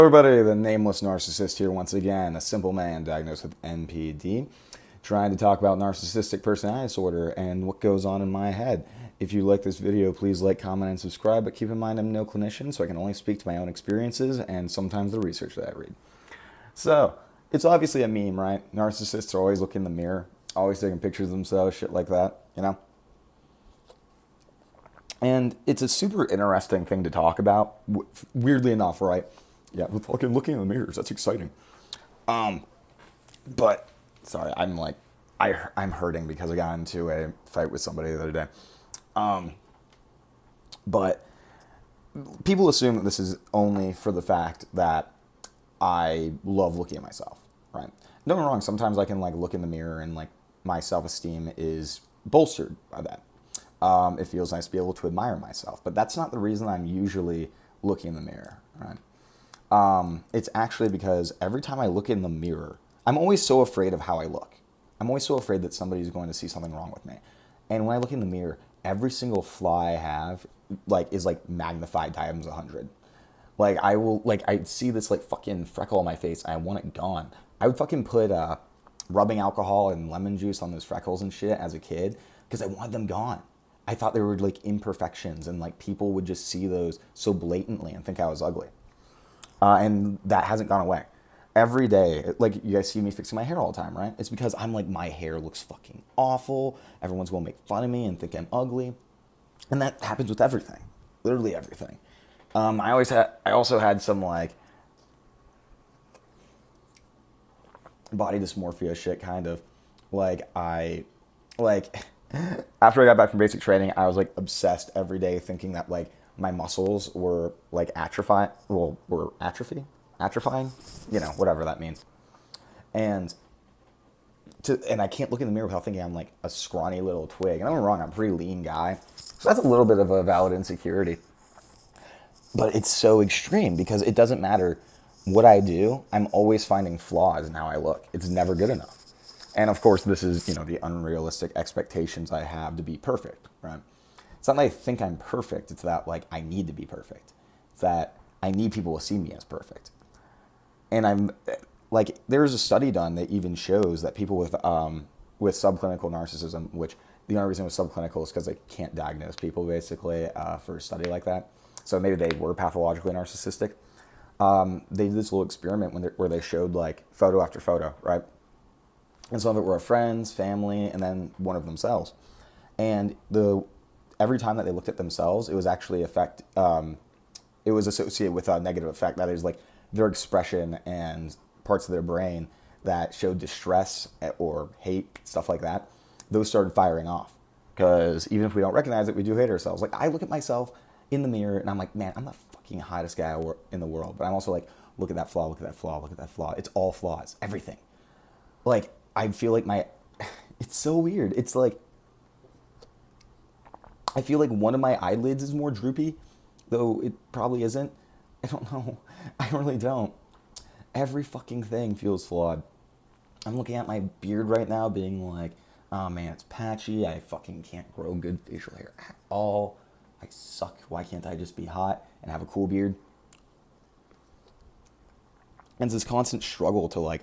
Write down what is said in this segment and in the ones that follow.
Everybody, the Nameless Narcissist here once again, a simple man diagnosed with NPD, trying to talk about narcissistic personality disorder and what goes on in my head. If you like this video, please like, comment, and subscribe, but keep in mind I'm no clinician, so I can only speak to my own experiences and sometimes the research that I read. So, it's obviously a meme, right? Narcissists are always looking in the mirror, always taking pictures of themselves, shit like that, you know? And it's a super interesting thing to talk about, weirdly enough, right? Yeah, with fucking looking in the mirrors, that's exciting. But sorry, I'm hurting because I got into a fight with somebody the other day. But people assume that this is only for the fact that I love looking at myself, right? Don't get me wrong, sometimes I can look in the mirror and my self-esteem is bolstered by that. It feels nice to be able to admire myself, but that's not the reason I'm usually looking in the mirror, right? It's actually because every time I look in the mirror, I'm always so afraid of how I look. I'm always so afraid that somebody's going to see something wrong with me. And when I look in the mirror, every single flaw I have, is magnified times 100. I see this fucking freckle on my face and I want it gone. I would fucking put, rubbing alcohol and lemon juice on those freckles and shit as a kid because I wanted them gone. I thought they were imperfections and people would just see those so blatantly and think I was ugly. And that hasn't gone away. Every day, you guys see me fixing my hair all the time, right? It's because I'm my hair looks fucking awful. Everyone's going to make fun of me and think I'm ugly. And that happens with everything. Literally everything. I also had some body dysmorphia shit kind of. After I got back from basic training, I was obsessed every day thinking that my muscles were atrophying, whatever that means. And I can't look in the mirror without thinking I'm a scrawny little twig. And I'm not wrong, I'm a pretty lean guy. So that's a little bit of a valid insecurity. But it's so extreme because it doesn't matter what I do, I'm always finding flaws in how I look. It's never good enough. And of course, this is, the unrealistic expectations I have to be perfect, right? It's not that I think I'm perfect. It's that I need to be perfect. It's that I need people to see me as perfect. And I'm there's a study done that even shows that people with subclinical narcissism, which the only reason it was subclinical is because they can't diagnose people basically for a study like that. So maybe they were pathologically narcissistic. They did this little experiment where they showed photo after photo, right? And some of it were friends, family, and then one of themselves. And every time that they looked at themselves, it was actually it was associated with a negative effect. That is their expression and parts of their brain that showed distress or hate, stuff like that. Those started firing off because even if we don't recognize it, we do hate ourselves. I look at myself in the mirror and I'm man, I'm the fucking hottest guy in the world. But I'm also look at that flaw, look at that flaw, look at that flaw. It's all flaws, everything. I feel it's so weird. It's I feel one of my eyelids is more droopy, though it probably isn't. I don't know. I really don't. Every fucking thing feels flawed. I'm looking at my beard right now being oh man, it's patchy. I fucking can't grow good facial hair at all. I suck. Why can't I just be hot and have a cool beard? And it's this constant struggle to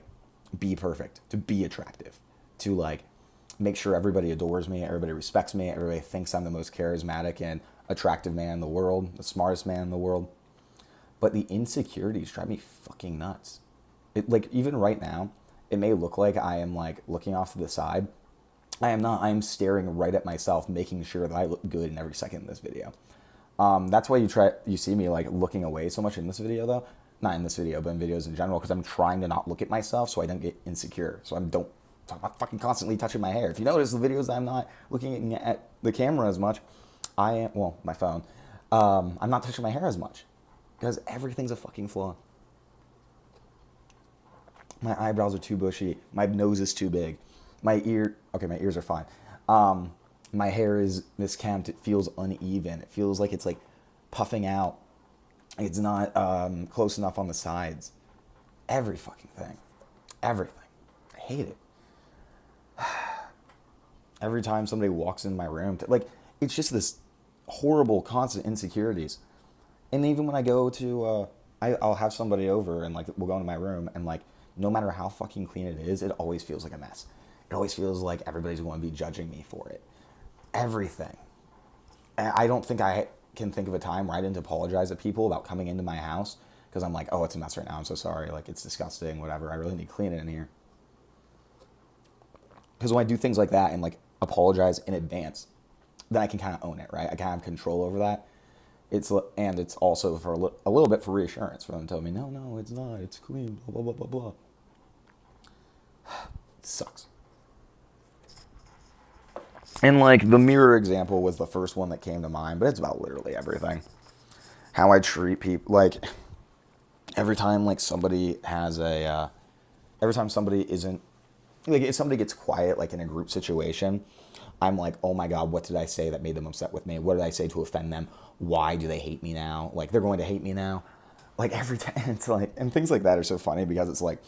be perfect, to be attractive, to make sure everybody adores me, everybody respects me, everybody thinks I'm the most charismatic and attractive man in the world, the smartest man in the world. But the insecurities drive me fucking nuts. It even right now, it may look like I am looking off to the side. I am not. I am staring right at myself, making sure that I look good in every second in this video. That's why you see me looking away so much in this video though. Not in this video, but in videos in general, because I'm trying to not look at myself so I don't get insecure. So I'm not fucking constantly touching my hair. If you notice the videos, I'm not looking at the camera as much. My phone. I'm not touching my hair as much because everything's a fucking flaw. My eyebrows are too bushy. My nose is too big. My ears are fine. My hair is miskempt. It feels uneven. It feels like it's puffing out. It's not close enough on the sides. Every fucking thing. Everything. I hate it. Every time somebody walks in my room, it's just this horrible constant insecurities. And even when I go to I'll have somebody over and like we'll go into my room and like no matter how fucking clean it is, it always feels like a mess. It always feels like everybody's going to be judging me for it. Everything. And I don't think I can think of a time where I didn't apologize to people about coming into my house because I'm like, oh, it's a mess right now. I'm so sorry. Like, it's disgusting, whatever. I really need to clean it in here. Because when I do things like that and like apologize in advance, then I can kind of own it, right? I kind of have control over that. It's also for a little bit for reassurance for them to tell me, no, it's not. It's clean. Blah blah blah blah blah. It sucks. And like the mirror example was the first one that came to mind, but it's about literally everything. How I treat people, like every time like somebody has every time somebody isn't, like if somebody gets quiet like in a group situation, I'm like, oh my God, what did I say that made them upset with me? What did I say to offend them? Why do they hate me now? Like they're going to hate me now. Like every time, it's like, and things like that are so funny because it's like,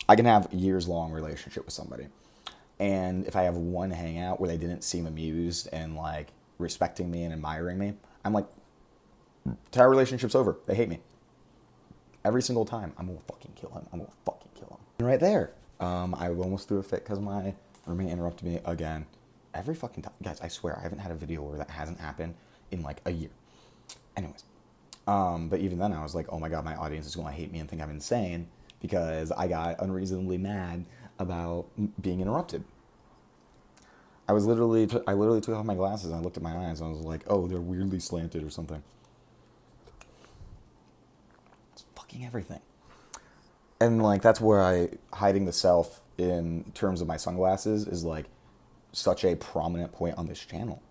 I can have years long relationship with somebody. And if I have one hangout where they didn't seem amused and like respecting me and admiring me, I'm like, entire relationship's over. They hate me. Every single time. I'm gonna fucking kill him. I'm gonna fucking kill him. And right there, I almost threw a fit because my roommate interrupted me again. Every fucking time. Guys, I swear, I haven't had a video where that hasn't happened in like a year. Anyways. But even then I was like, oh my God, my audience is gonna hate me and think I'm insane because I got unreasonably mad about being interrupted. I literally took off my glasses and I looked at my eyes and I was like, oh, they're weirdly slanted or something. It's fucking everything. And like that's where hiding the self in terms of my sunglasses is like such a prominent point on this channel.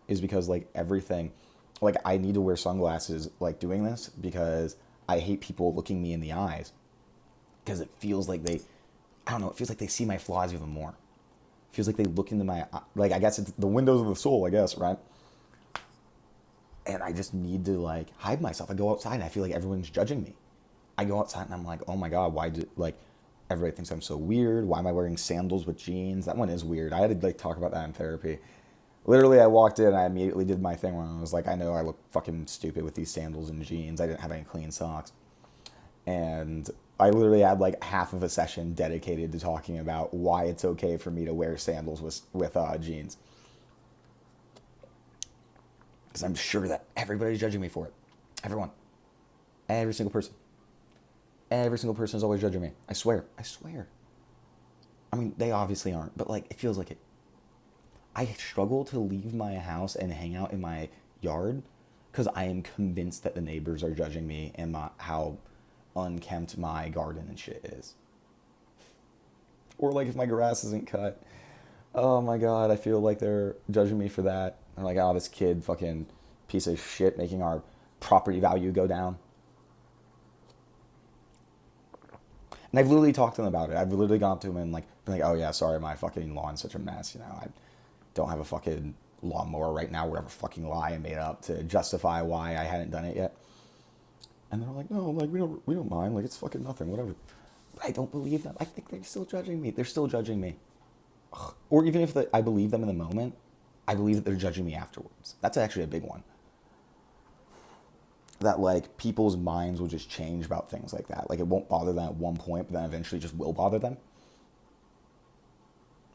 Is because like everything, like I need to wear sunglasses like doing this because I hate people looking me in the eyes because it feels like it feels like they see my flaws even more. It feels like they look into my, like I guess it's the windows of the soul, I guess, right? And I just need to like hide myself. I go outside and I feel like everyone's judging me. I go outside and I'm like, oh my God, like everybody thinks I'm so weird. Why am I wearing sandals with jeans? That one is weird. I had to like talk about that in therapy. Literally, I walked in and I immediately did my thing where I was like, I know I look fucking stupid with these sandals and jeans. I didn't have any clean socks. And I literally had like half of a session dedicated to talking about why it's okay for me to wear sandals with jeans. Because I'm sure that everybody's judging me for it. Everyone. Every single person. Every single person is always judging me. I swear. I mean, they obviously aren't, but like, it feels like it. I struggle to leave my house and hang out in my yard because I am convinced that the neighbors are judging me and how unkempt my garden and shit is. Or like if my grass isn't cut. Oh my God, I feel like they're judging me for that. They're like, oh, this kid fucking piece of shit making our property value go down. And I've literally talked to them about it. I've literally gone up to them and like, been like, oh yeah, sorry, my fucking lawn's such a mess. You know, I don't have a fucking lawnmower right now, whatever fucking lie I made up to justify why I hadn't done it yet. And they're like, no, like we don't mind, like it's fucking nothing, whatever. But I don't believe them. I think they're still judging me. They're still judging me. Ugh. Or even if I believe them in the moment, I believe that they're judging me afterwards. That's actually a big one. That like people's minds will just change about things like that. Like it won't bother them at one point, but then eventually just will bother them.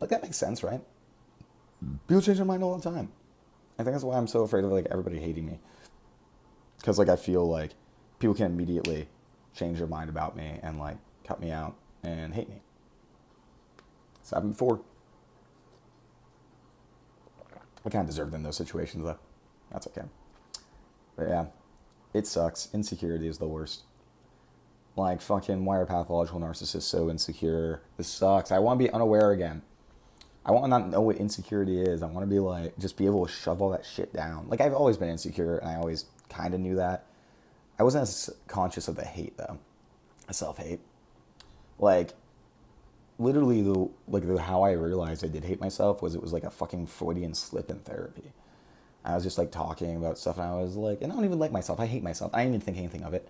Like that makes sense, right? People change their mind all the time. I think that's why I'm so afraid of like everybody hating me. Because like I feel like people can immediately change their mind about me and like cut me out and hate me. It's happened before. I kind of deserved in those situations though. That's okay. But yeah, it sucks. Insecurity is the worst. Like fucking why are pathological narcissists so insecure? This sucks. I want to be unaware again. I want to not know what insecurity is. I want to be like, just be able to shove all that shit down. Like I've always been insecure and I always kind of knew that. I wasn't as conscious of the hate though. The self-hate. Like literally how I realized I did hate myself was it was like a fucking Freudian slip in therapy. I was just like talking about stuff and I was like, and I don't even like myself. I hate myself. I didn't even think anything of it.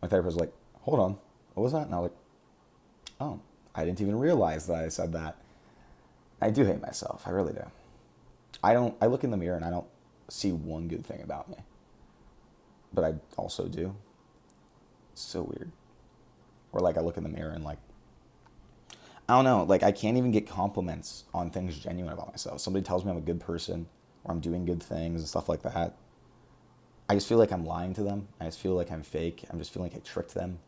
My therapist was like, hold on, what was that? And I was like, oh, I didn't even realize that I said that. I do hate myself. I really do. I look in the mirror and I don't see one good thing about me. But I also do. It's so weird. Or like I look in the mirror and like, I don't know, like I can't even get compliments on things genuine about myself. Somebody tells me I'm a good person or I'm doing good things and stuff like that. I just feel like I'm lying to them. I just feel like I'm fake. I'm just feeling like I tricked them.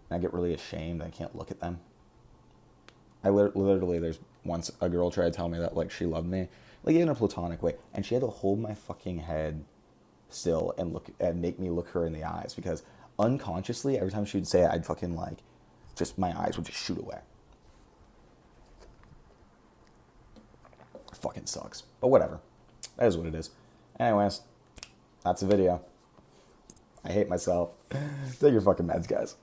And I get really ashamed. I can't look at them. I literally, there's once a girl tried to tell me that like she loved me, like in a platonic way, and she had to hold my fucking head still and look and make me look her in the eyes because unconsciously every time she would say it, I'd fucking like, just my eyes would just shoot away. It fucking sucks, but whatever. That is what it is. Anyways, that's the video. I hate myself. Take your fucking meds, guys.